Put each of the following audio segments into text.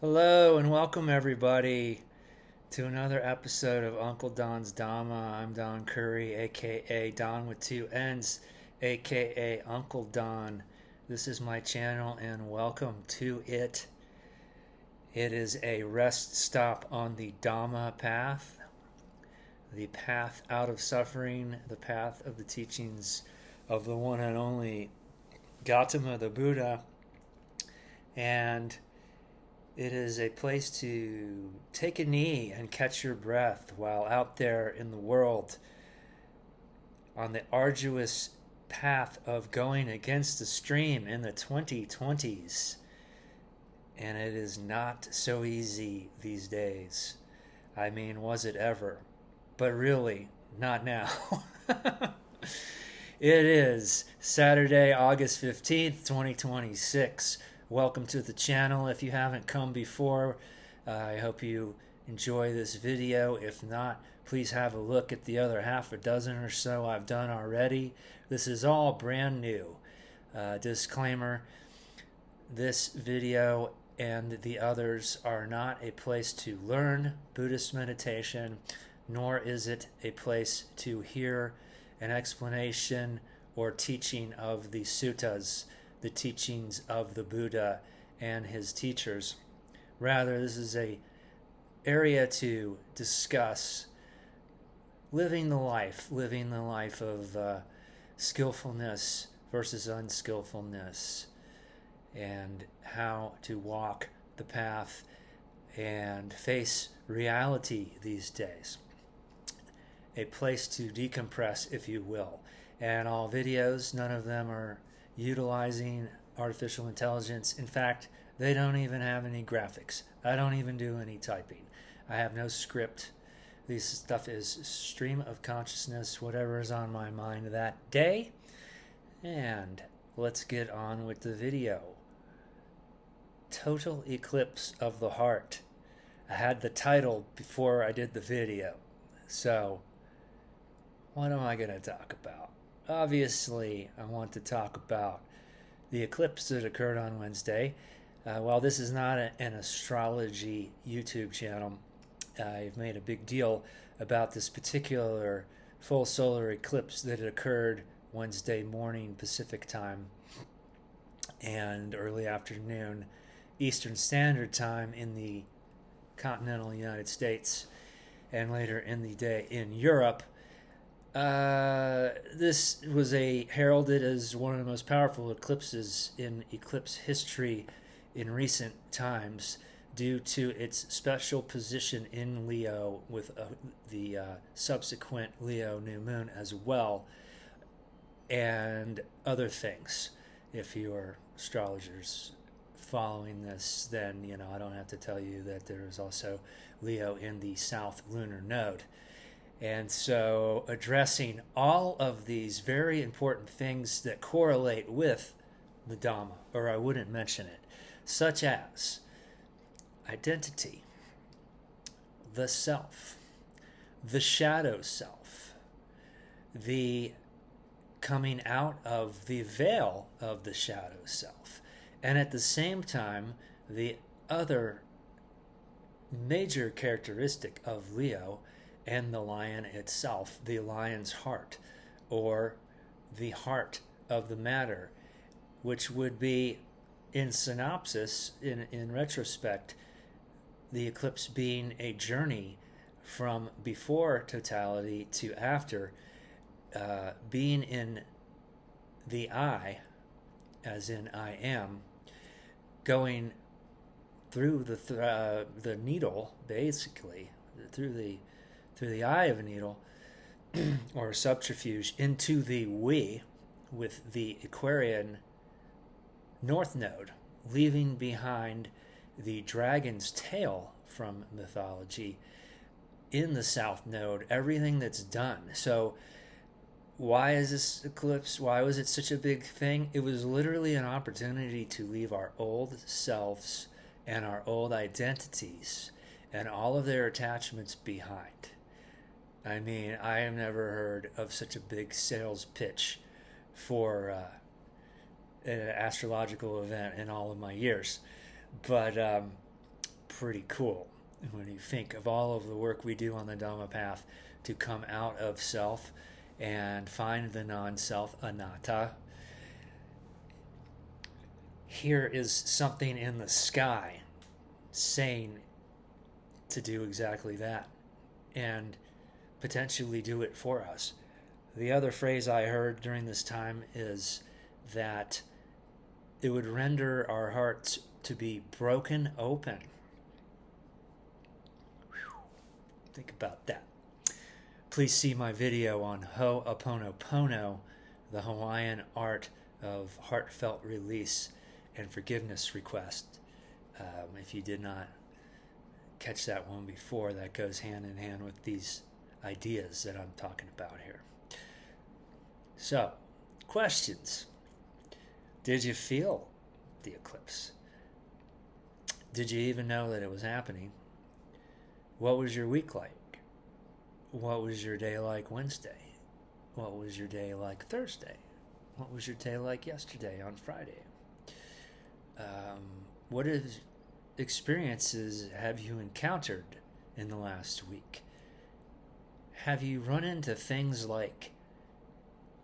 Hello and welcome everybody to another episode of Uncle Don's Dhamma. I'm Don Curry, aka Don with two N's, aka Uncle Don. This is my channel and welcome to it. It is a rest stop on the Dhamma path, the path out of suffering, the path of the teachings of the one and only Gautama the Buddha. And it is a place to take a knee and catch your breath while out there in the world on the arduous path of going against the stream in the 2020s. And it is not so easy these days. I mean, was it ever? But really, not now. It is Saturday, August 15th, 2026. Welcome to the channel. If you haven't come before, I hope you enjoy this video. If not, please have a look at the other half a dozen or so I've done already. This is all brand new. Disclaimer, this video and the others are not a place to learn Buddhist meditation, nor is it a place to hear an explanation or teaching of the suttas, the teachings of the Buddha and his teachers. Rather, this is an area to discuss living the life of skillfulness versus unskillfulness, and how to walk the path and face reality these days. A place to decompress, if you will. And all videos, none of them are utilizing artificial intelligence. In fact, they don't even have any graphics. I don't even do any typing. I have no script. This stuff is stream of consciousness, whatever is on my mind that day. And let's get on with the video. Total Eclipse of the Heart. I had the title before I did the video. So, what am I going to talk about? Obviously, I want to talk about the eclipse that occurred on Wednesday. While this is not an astrology YouTube channel, I've made a big deal about this particular full solar eclipse that occurred Wednesday morning Pacific time and early afternoon Eastern Standard Time in the continental United States, and later in the day in Europe. This was heralded as one of the most powerful eclipses in eclipse history in recent times, due to its special position in Leo with the subsequent Leo new moon as well, and other things. If you are astrologers following this, then I don't have to tell you that there is also Leo in the south lunar node. And so addressing all of these very important things that correlate with the Dhamma, or I wouldn't mention it, such as identity, the self, the shadow self, the coming out of the veil of the shadow self, and at the same time, the other major characteristic of Leo and the lion itself, the lion's heart, or the heart of the matter, which would be, in synopsis, in retrospect, the eclipse being a journey from before totality to after, being in the I, as in I am, going through the needle, basically, through the eye of a needle, or subterfuge, into the we, with the Aquarian North Node, leaving behind the dragon's tail from mythology in the South Node, everything that's done. So why is this eclipse, why was it such a big thing? It was literally an opportunity to leave our old selves and our old identities and all of their attachments behind. I mean, I have never heard of such a big sales pitch for an astrological event in all of my years. But pretty cool when you think of all of the work we do on the Dhamma path to come out of self and find the non-self, anatta. Here is something in the sky saying to do exactly that and potentially do it for us. The other phrase I heard during this time is that it would render our hearts to be broken open. Whew. Think about that. Please see my video on Ho'oponopono, the Hawaiian art of heartfelt release and forgiveness request. If you did not catch that one before, that goes hand in hand with these ideas that I'm talking about here. So, questions. Did you feel the eclipse? Did you even know that it was happening? What was your week like? What was your day like Wednesday? What was your day like Thursday? What was your day like yesterday on Friday? What experiences have you encountered in the last week? Have you run into things like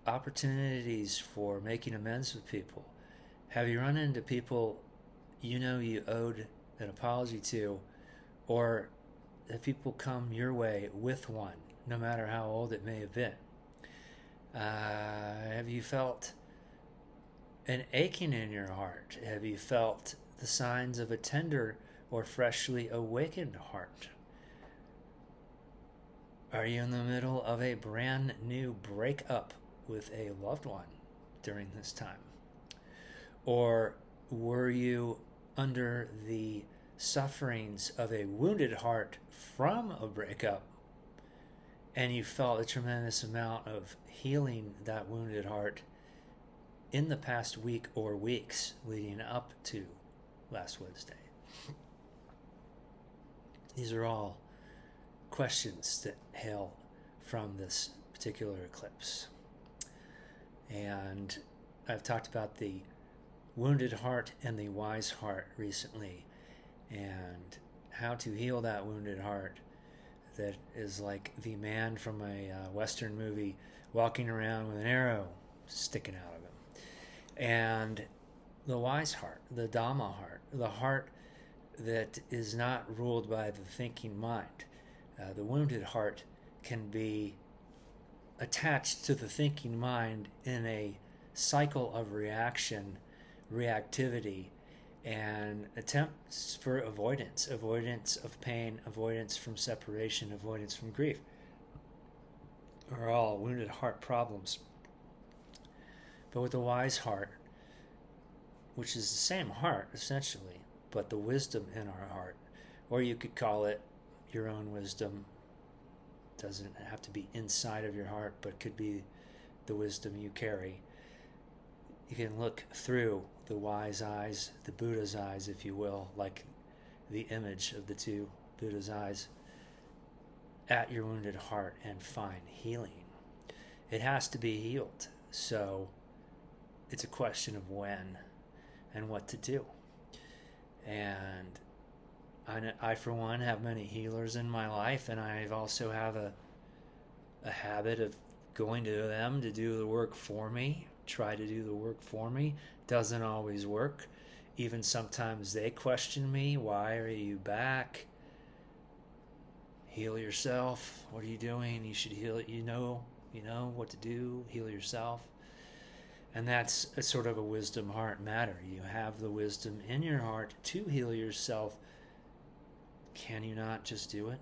opportunities for making amends with people? Have you run into people you know you owed an apology to, or have people come your way with one, no matter how old it may have been? Have you felt an aching in your heart? Have you felt the signs of a tender or freshly awakened heart? Are you in the middle of a brand new breakup with a loved one during this time? Or were you under the sufferings of a wounded heart from a breakup, and you felt a tremendous amount of healing that wounded heart in the past week or weeks leading up to last Wednesday? These are all questions that hail from this particular eclipse. And I've talked about the wounded heart and the wise heart recently, and how to heal that wounded heart that is like the man from a Western movie walking around with an arrow sticking out of him. And the wise heart, the Dhamma heart, the heart that is not ruled by the thinking mind. The wounded heart can be attached to the thinking mind in a cycle of reactivity, and attempts for avoidance of pain, avoidance from separation, avoidance from grief, are all wounded heart problems. But with the wise heart, which is the same heart essentially, but the wisdom in our heart, or you could call it your own wisdom, doesn't have to be inside of your heart, but could be the wisdom you carry. You can look through the wise eyes, the Buddha's eyes, if you will, like the image of the two Buddha's eyes, at your wounded heart and find healing. It has to be healed, so it's a question of when and what to do. And I for one, have many healers in my life, and I also have a habit of going to them to do the work for me, try to do the work for me. Doesn't always work. Even sometimes they question me. Why are you back? Heal yourself. What are you doing? You should heal it. You know what to do. Heal yourself. And that's a sort of a wisdom heart matter. You have the wisdom in your heart to heal yourself. Can you not just do it?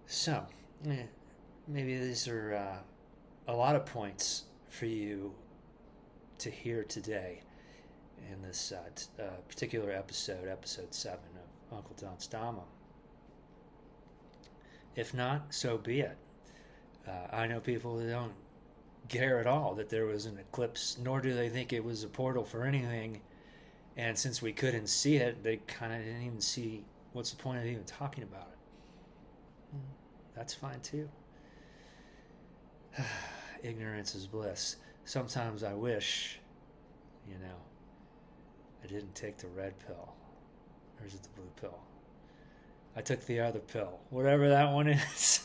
So, maybe these are a lot of points for you to hear today in this particular episode 7 of Uncle Donn's Dhamma. If not, so be it. I know people who don't care at all that there was an eclipse, nor do they think it was a portal for anything. And since we couldn't see it, they kind of didn't even see what's the point of even talking about it. That's fine too. Ignorance is bliss. Sometimes I wish, I didn't take the red pill. Or is it the blue pill? I took the other pill. Whatever that one is.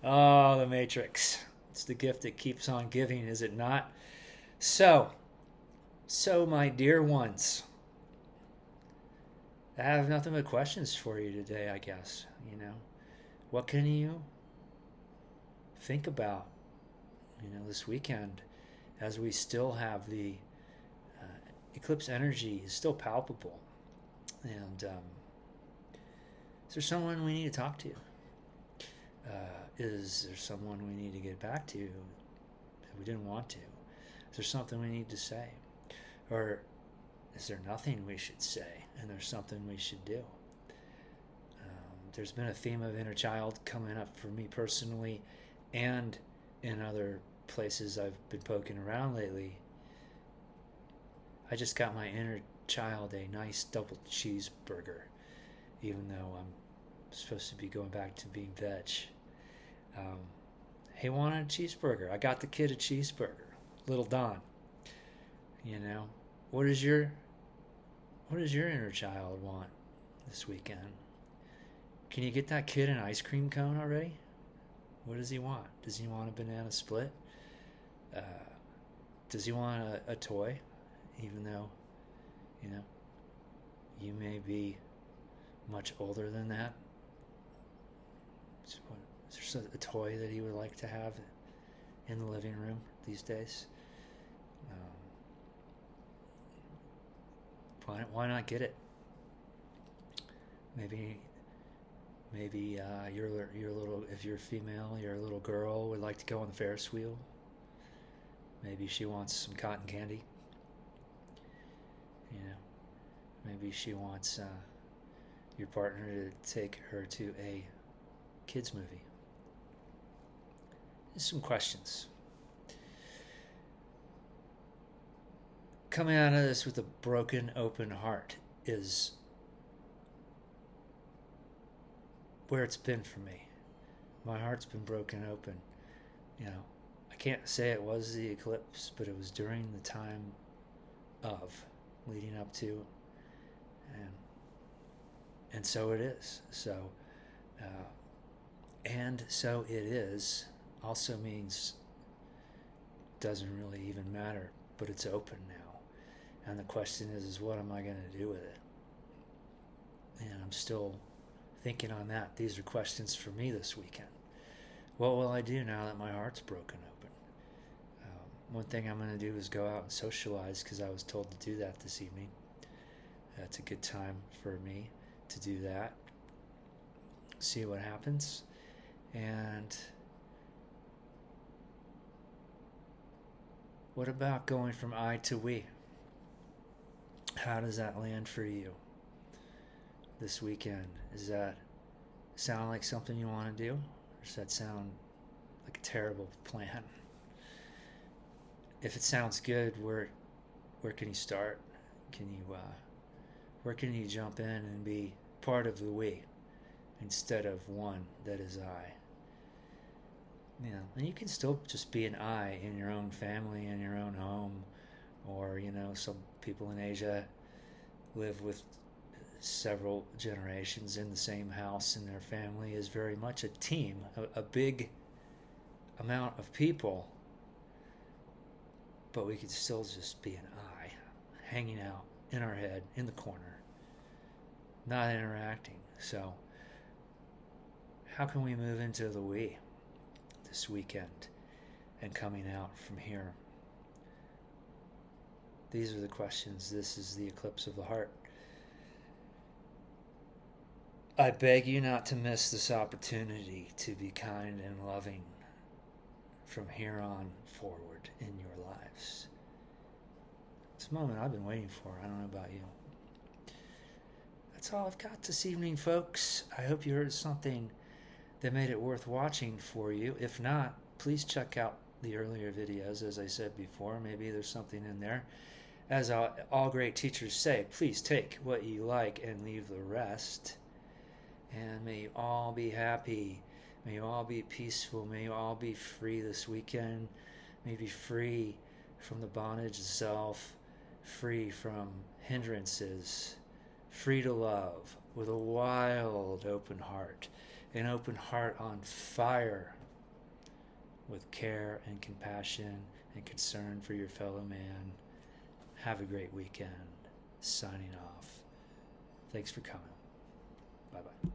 Oh, the Matrix. It's the gift that keeps on giving, is it not? So my dear ones, I have nothing but questions for you today, I guess. What can you think about, this weekend, as we still have the eclipse energy is still palpable, and is there someone we need to talk to? Is there someone we need to get back to that we didn't want to? Is there something we need to say? Or is there nothing we should say and there's something we should do? There's been a theme of inner child coming up for me personally, and in other places I've been poking around lately. I just got my inner child a nice double cheeseburger, even though I'm supposed to be going back to being veg. He wanted a cheeseburger. I got the kid a cheeseburger, little Donn. What does your inner child want this weekend? Can you get that kid an ice cream cone already? What does he want? Does he want a banana split? Does he want a toy? Even though, you may be much older than that. Is there a toy that he would like to have in the living room these days? Why not get it? Maybe your little, if you're female, your little girl would like to go on the Ferris wheel. Maybe she wants some cotton candy. Maybe she wants your partner to take her to a kids movie. Just some questions. Coming out of this with a broken, open heart is where it's been for me. My heart's been broken open. I can't say it was the eclipse, but it was during the time of, leading up to, and so it is. So and so it is also means doesn't really even matter, but it's open now. And the question is what am I going to do with it? And I'm still thinking on that. These are questions for me this weekend. What will I do now that my heart's broken open? One thing I'm going to do is go out and socialize, because I was told to do that this evening. It's a good time for me to do that. See what happens. And what about going from I to we? How does that land for you this weekend? Does that sound like something you want to do? Or does that sound like a terrible plan? If it sounds good, where can you start? Where can you jump in and be part of the we instead of one that is I? And you can still just be an I in your own family, in your own home, or some people in Asia live with several generations in the same house, and their family is very much a team, a big amount of people, but we could still just be an I, hanging out in our head, in the corner, not interacting. So how can we move into the we this weekend and coming out from here? These are the questions. This is the eclipse of the heart. I beg you not to miss this opportunity to be kind and loving from here on forward in your lives. It's a moment I've been waiting for. I don't know about you. That's all I've got this evening, folks. I hope you heard something that made it worth watching for you. If not, please check out the earlier videos. As I said before, maybe there's something in there. As all great teachers say, please take what you like and leave the rest. And may you all be happy. May you all be peaceful. May you all be free this weekend. May you be free from the bondage of self, free from hindrances, free to love with a wild open heart, an open heart on fire with care and compassion and concern for your fellow man. Have a great weekend. Signing off. Thanks for coming. Bye-bye.